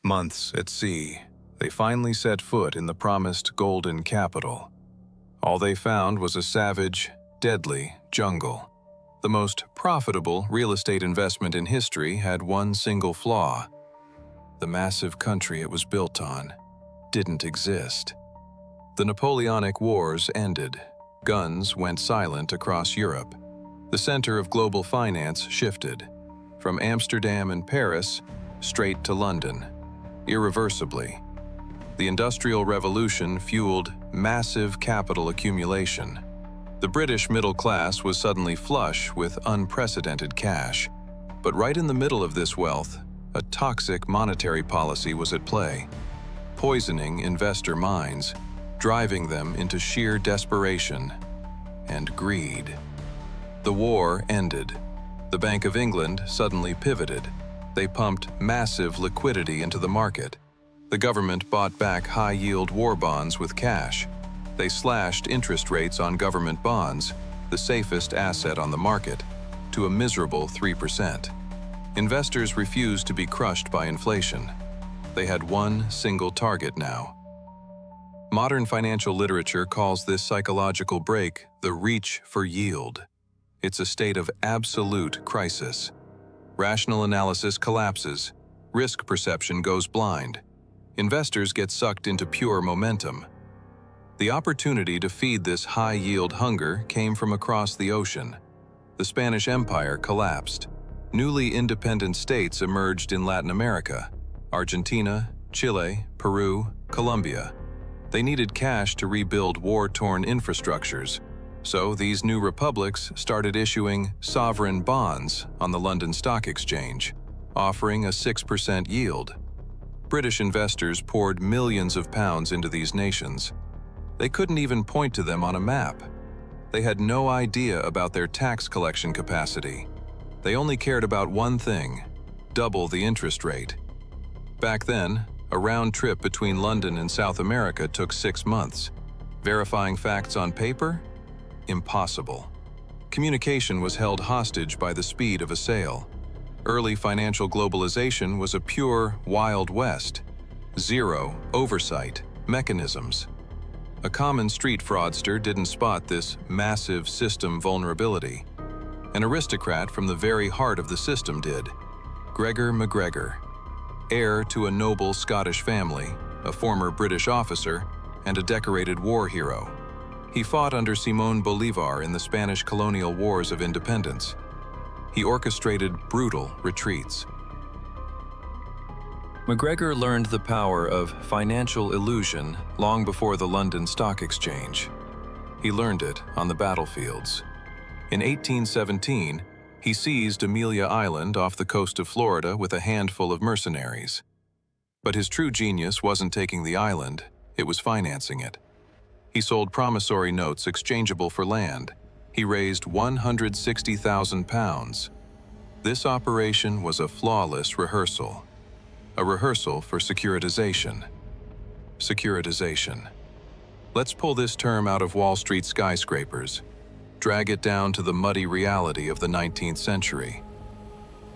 Months at sea, they finally set foot in the promised golden capital. All they found was a savage, deadly jungle. The most profitable real estate investment in history had one single flaw. The massive country it was built on didn't exist. The Napoleonic Wars ended. Guns went silent across Europe. The center of global finance shifted, from Amsterdam and Paris straight to London, irreversibly. The Industrial Revolution fueled massive capital accumulation. The British middle class was suddenly flush with unprecedented cash. But right in the middle of this wealth, a toxic monetary policy was at play, poisoning investor minds, driving them into sheer desperation and greed. The war ended. The Bank of England suddenly pivoted. They pumped massive liquidity into the market. The government bought back high-yield war bonds with cash. They slashed interest rates on government bonds, the safest asset on the market, to a miserable 3%. Investors refused to be crushed by inflation. They had one single target now. Modern financial literature calls this psychological break the reach for yield. It's a state of absolute crisis. Rational analysis collapses. Risk perception goes blind. Investors get sucked into pure momentum. The opportunity to feed this high-yield hunger came from across the ocean. The Spanish Empire collapsed. Newly independent states emerged in Latin America: Argentina, Chile, Peru, Colombia. They needed cash to rebuild war-torn infrastructures. So these new republics started issuing sovereign bonds on the London Stock Exchange, offering a 6% yield. British investors poured millions of pounds into these nations. They couldn't even point to them on a map. They had no idea about their tax collection capacity. They only cared about one thing: double the interest rate. Back then, a round trip between London and South America took 6 months. Verifying facts on paper? Impossible. Communication was held hostage by the speed of a sail. Early financial globalization was a pure Wild West. Zero oversight mechanisms. A common street fraudster didn't spot this massive system vulnerability. An aristocrat from the very heart of the system did. Gregor MacGregor, heir to a noble Scottish family, a former British officer, and a decorated war hero. He fought under Simón Bolívar in the Spanish colonial wars of independence. He orchestrated brutal retreats. MacGregor learned the power of financial illusion long before the London Stock Exchange. He learned it on the battlefields. In 1817, he seized Amelia Island off the coast of Florida with a handful of mercenaries. But his true genius wasn't taking the island, it was financing it. He sold promissory notes exchangeable for land. He raised £160,000. This operation was a flawless rehearsal. A rehearsal for securitization. Securitization. Let's pull this term out of Wall Street skyscrapers. Drag it down to the muddy reality of the 19th century.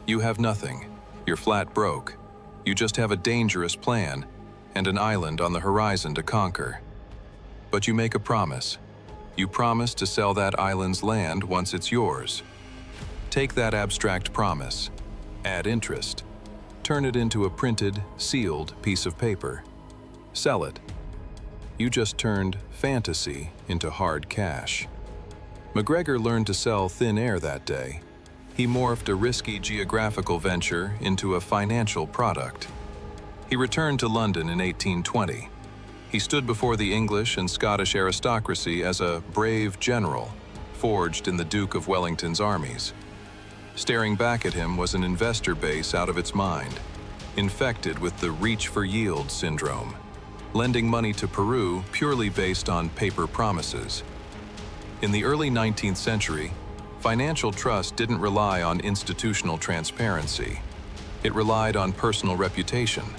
You have nothing. You're flat broke. You just have a dangerous plan and an island on the horizon to conquer. But you make a promise. You promise to sell that island's land once it's yours. Take that abstract promise, add interest, turn it into a printed, sealed piece of paper. Sell it. You just turned fantasy into hard cash. MacGregor learned to sell thin air that day. He morphed a risky geographical venture into a financial product. He returned to London in 1820. He stood before the English and Scottish aristocracy as a brave general, forged in the Duke of Wellington's armies. Staring back at him was an investor base out of its mind, infected with the reach-for-yield syndrome, lending money to Peru purely based on paper promises. In the early 19th century, financial trust didn't rely on institutional transparency. It relied on personal reputation,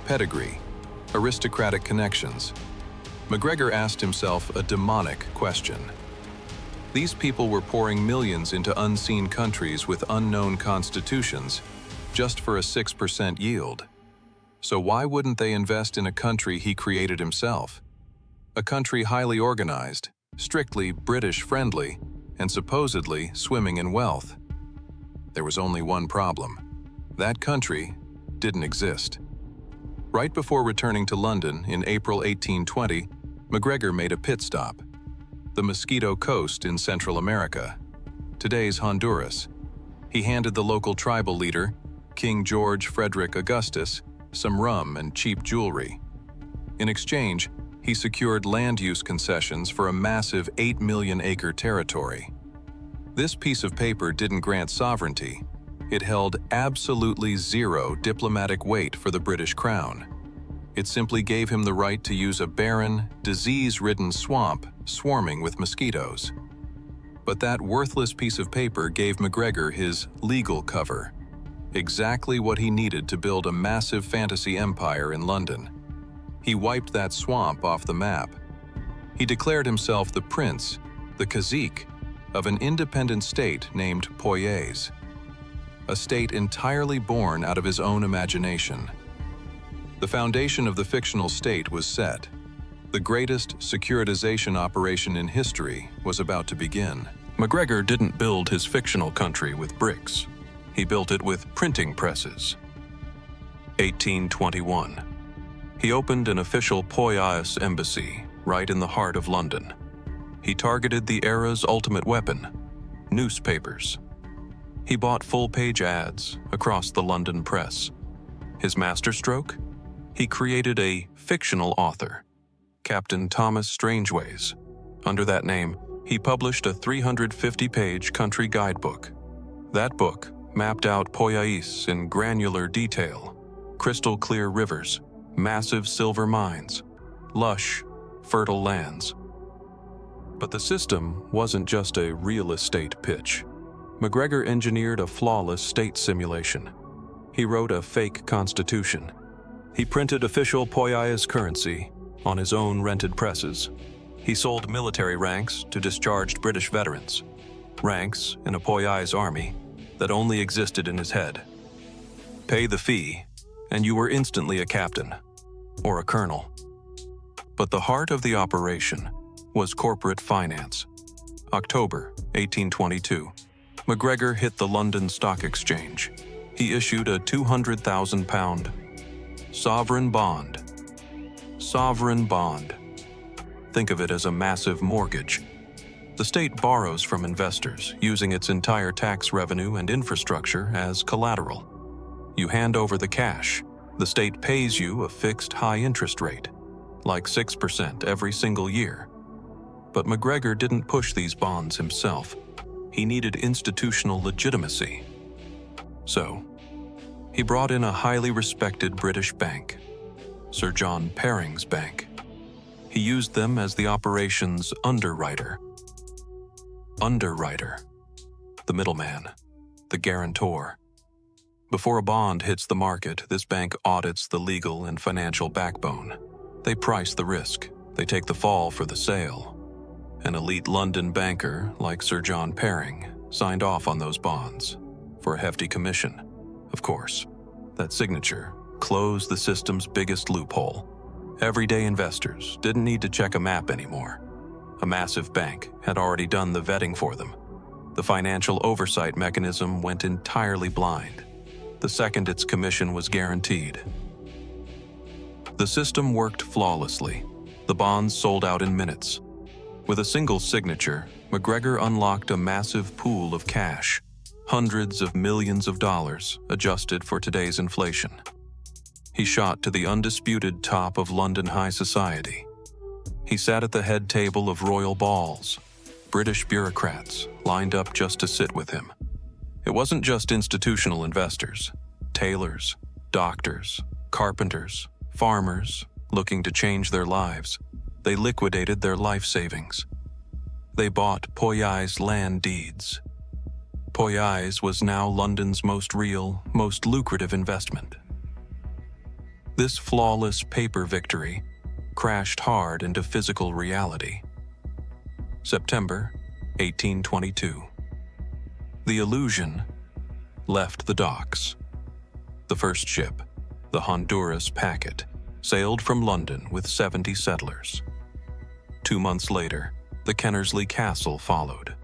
pedigree, aristocratic connections. MacGregor asked himself a demonic question. These people were pouring millions into unseen countries with unknown constitutions, just for a 6% yield. So why wouldn't they invest in a country he created himself? A country highly organized, strictly British-friendly, and supposedly swimming in wealth. There was only one problem. That country didn't exist. Right before returning to London in April 1820, MacGregor made a pit stop. The Mosquito Coast in Central America, today's Honduras. He handed the local tribal leader, King George Frederick Augustus, some rum and cheap jewelry. In exchange, he secured land use concessions for a massive 8 million acre territory. This piece of paper didn't grant sovereignty. It held absolutely zero diplomatic weight for the British Crown. It simply gave him the right to use a barren, disease-ridden swamp swarming with mosquitoes. But that worthless piece of paper gave MacGregor his legal cover, exactly what he needed to build a massive fantasy empire in London. He wiped that swamp off the map. He declared himself the prince, the cazique, of an independent state named Poyais, a state entirely born out of his own imagination. The foundation of the fictional state was set. The greatest securitization operation in history was about to begin. MacGregor didn't build his fictional country with bricks. He built it with printing presses. 1821. He opened an official Poyais embassy right in the heart of London. He targeted the era's ultimate weapon, newspapers. He bought full-page ads across the London press. His masterstroke? He created a fictional author, Captain Thomas Strangeways. Under that name, he published a 350-page country guidebook. That book mapped out Poyais in granular detail: crystal-clear rivers, massive silver mines, lush, fertile lands. But the system wasn't just a real estate pitch. MacGregor engineered a flawless state simulation. He wrote a fake constitution. He printed official Poyais currency on his own rented presses. He sold military ranks to discharged British veterans, ranks in a Poyais army that only existed in his head. Pay the fee, and you were instantly a captain or a colonel. But the heart of the operation was corporate finance. October 1822. MacGregor hit the London Stock Exchange. He issued a £200,000 sovereign bond. Sovereign bond. Think of it as a massive mortgage. The state borrows from investors, using its entire tax revenue and infrastructure as collateral. You hand over the cash. The state pays you a fixed high interest rate, like 6% every single year. But MacGregor didn't push these bonds himself. He needed institutional legitimacy. So, he brought in a highly respected British bank, Sir John Perring's bank. He used them as the operation's underwriter. Underwriter, the middleman, the guarantor. Before a bond hits the market, this bank audits the legal and financial backbone. They price the risk. They take the fall for the sale. An elite London banker, like Sir John Perring, signed off on those bonds for a hefty commission. Of course, that signature closed the system's biggest loophole. Everyday investors didn't need to check a map anymore. A massive bank had already done the vetting for them. The financial oversight mechanism went entirely blind the second its commission was guaranteed. The system worked flawlessly. The bonds sold out in minutes. With a single signature, MacGregor unlocked a massive pool of cash, hundreds of millions of dollars adjusted for today's inflation. He shot to the undisputed top of London high society. He sat at the head table of royal balls. British bureaucrats lined up just to sit with him. It wasn't just institutional investors, tailors, doctors, carpenters, farmers looking to change their lives. They liquidated their life savings. They bought Poyais land deeds. Poyais was now London's most real, most lucrative investment. This flawless paper victory crashed hard into physical reality. September 1822. The illusion left the docks. The first ship, The Honduras packet sailed from London with 70 settlers. 2 months later, the Kennersley Castle followed.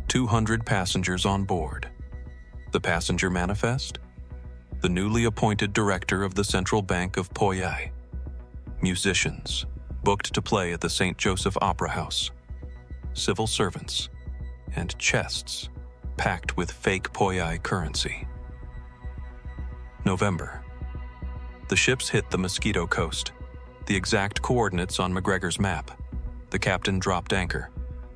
200 passengers on board. The passenger manifest? The newly appointed director of the Central Bank of Poyais. Musicians, booked to play at the St. Joseph Opera House. Civil servants, and chests packed with fake Poyais currency. November. The ships hit the Mosquito Coast, the exact coordinates on MacGregor's map. The captain dropped anchor.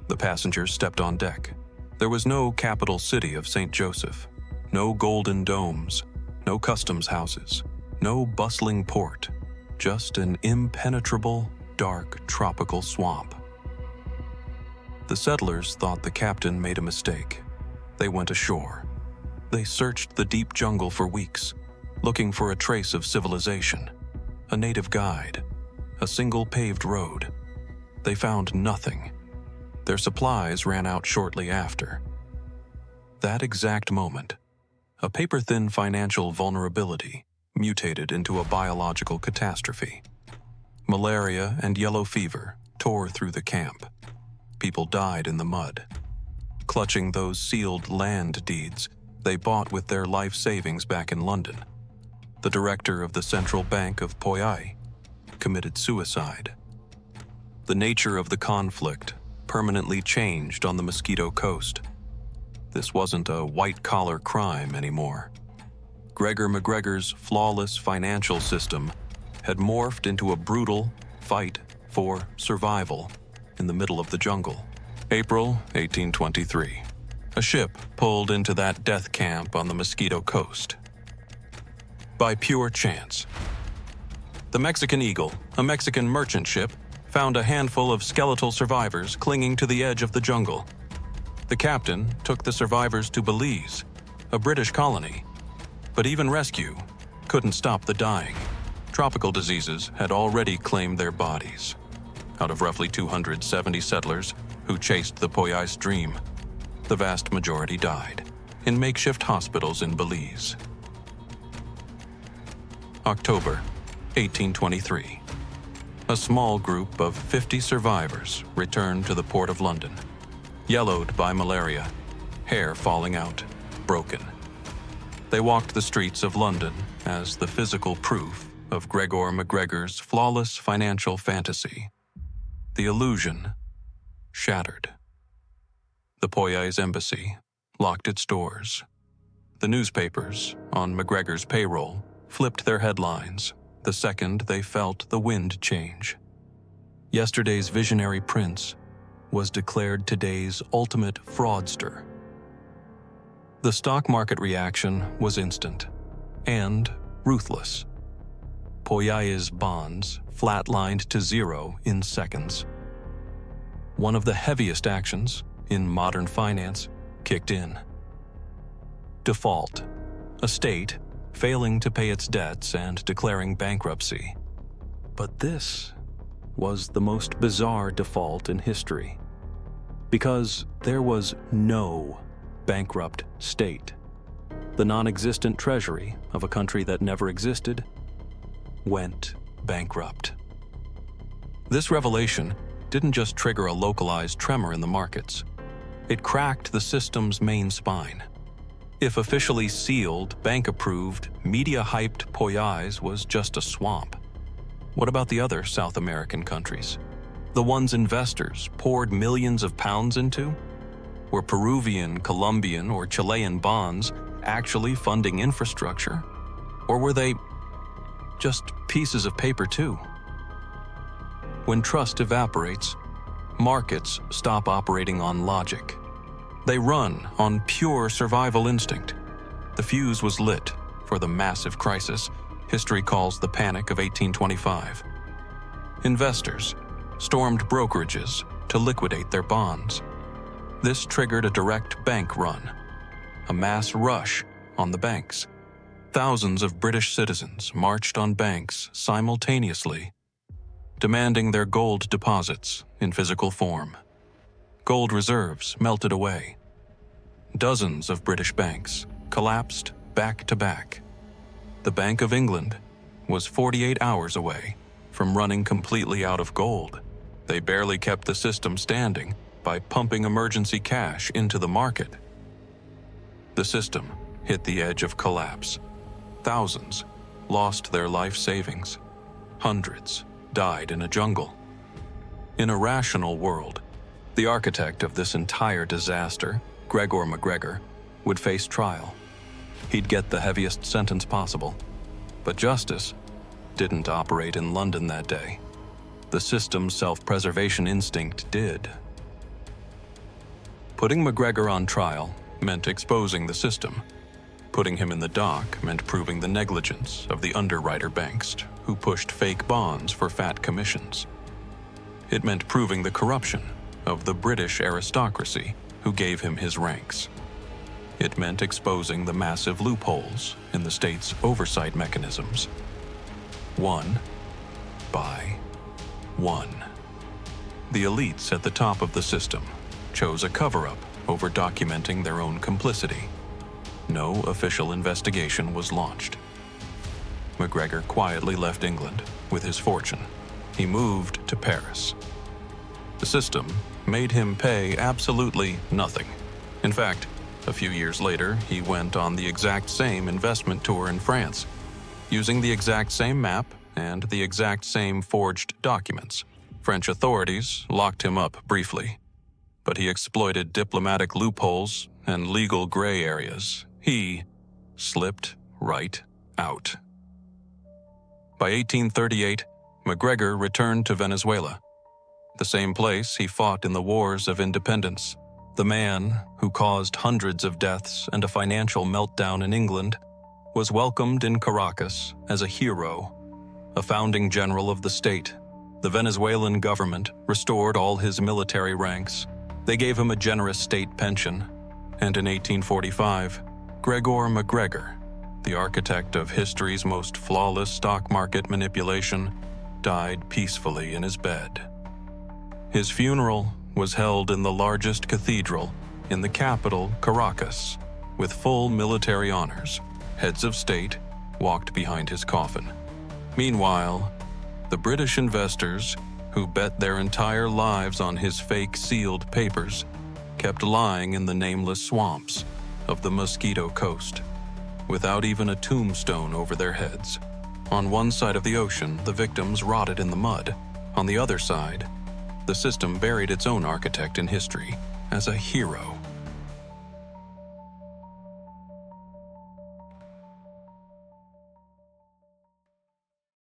The passengers stepped on deck. There was no capital city of St. Joseph, no golden domes, no customs houses, no bustling port, just an impenetrable, dark, tropical swamp. The settlers thought the captain made a mistake. They went ashore. They searched the deep jungle for weeks, looking for a trace of civilization, a native guide, a single paved road. They found nothing. Their supplies ran out shortly after. That exact moment, a paper-thin financial vulnerability mutated into a biological catastrophe. Malaria and yellow fever tore through the camp. People died in the mud. Clutching those sealed land deeds they bought with their life savings back in London, the director of the Central Bank of Poyais committed suicide. The nature of the conflict permanently changed on the Mosquito Coast. This wasn't a white-collar crime anymore. Gregor MacGregor's flawless financial system had morphed into a brutal fight for survival in the middle of the jungle. April 1823. A ship pulled into that death camp on the Mosquito Coast. By pure chance. The Mexican Eagle, a Mexican merchant ship, found a handful of skeletal survivors clinging to the edge of the jungle. The captain took the survivors to Belize, a British colony. But even rescue couldn't stop the dying. Tropical diseases had already claimed their bodies. Out of roughly 270 settlers who chased the Poyais dream, the vast majority died in makeshift hospitals in Belize. October 1823. A small group of 50 survivors returned to the Port of London, yellowed by malaria, hair falling out, broken. They walked the streets of London as the physical proof of Gregor MacGregor's flawless financial fantasy. The illusion shattered. The Poyais embassy locked its doors. The newspapers on MacGregor's payroll flipped their headlines the second they felt the wind change. Yesterday's visionary prince was declared today's ultimate fraudster. The stock market reaction was instant and ruthless. Poyais bonds flatlined to zero in seconds. One of the heaviest actions in modern finance kicked in. Default, a state failing to pay its debts and declaring bankruptcy. But this was the most bizarre default in history, because there was no bankrupt state. The non-existent treasury of a country that never existed went bankrupt. This revelation didn't just trigger a localized tremor in the markets. It cracked the system's main spine. If officially sealed, bank-approved, media-hyped Poyais was just a swamp, what about the other South American countries? The ones investors poured millions of pounds into? Were Peruvian, Colombian, or Chilean bonds actually funding infrastructure? Or were they just pieces of paper too? When trust evaporates, markets stop operating on logic. They run on pure survival instinct. The fuse was lit for the massive crisis history calls the Panic of 1825. Investors stormed brokerages to liquidate their bonds. This triggered a direct bank run, a mass rush on the banks. Thousands of British citizens marched on banks simultaneously, demanding their gold deposits in physical form. Gold reserves melted away. Dozens of British banks collapsed back to back. The Bank of England was 48 hours away from running completely out of gold. They barely kept the system standing by pumping emergency cash into the market. The system hit the edge of collapse. Thousands lost their life savings. Hundreds died in a jungle. In a rational world, the architect of this entire disaster, Gregor MacGregor, would face trial. He'd get the heaviest sentence possible. But justice didn't operate in London that day. The system's self-preservation instinct did. Putting MacGregor on trial meant exposing the system. Putting him in the dock meant proving the negligence of the underwriter banks who pushed fake bonds for fat commissions. It meant proving the corruption of the British aristocracy who gave him his ranks. It meant exposing the massive loopholes in the state's oversight mechanisms. One by one. The elites at the top of the system chose a cover-up over documenting their own complicity. No official investigation was launched. MacGregor quietly left England with his fortune. He moved to Paris. The system made him pay absolutely nothing. In fact, a few years later, he went on the exact same investment tour in France, using the exact same map and the exact same forged documents. French authorities locked him up briefly, but he exploited diplomatic loopholes and legal gray areas. He slipped right out. By 1838, MacGregor returned to Venezuela, the same place he fought in the wars of independence. The man who caused hundreds of deaths and a financial meltdown in England was welcomed in Caracas as a hero, a founding general of the state. The Venezuelan government restored all his military ranks. They gave him a generous state pension, and in 1845, Gregor MacGregor, the architect of history's most flawless stock market manipulation, died peacefully in his bed. His funeral was held in the largest cathedral in the capital, Caracas, with full military honors. Heads of state walked behind his coffin. Meanwhile, the British investors, who bet their entire lives on his fake sealed papers, kept lying in the nameless swamps of the Mosquito Coast, without even a tombstone over their heads. On one side of the ocean, the victims rotted in the mud. On the other side, the system buried its own architect in history as a hero.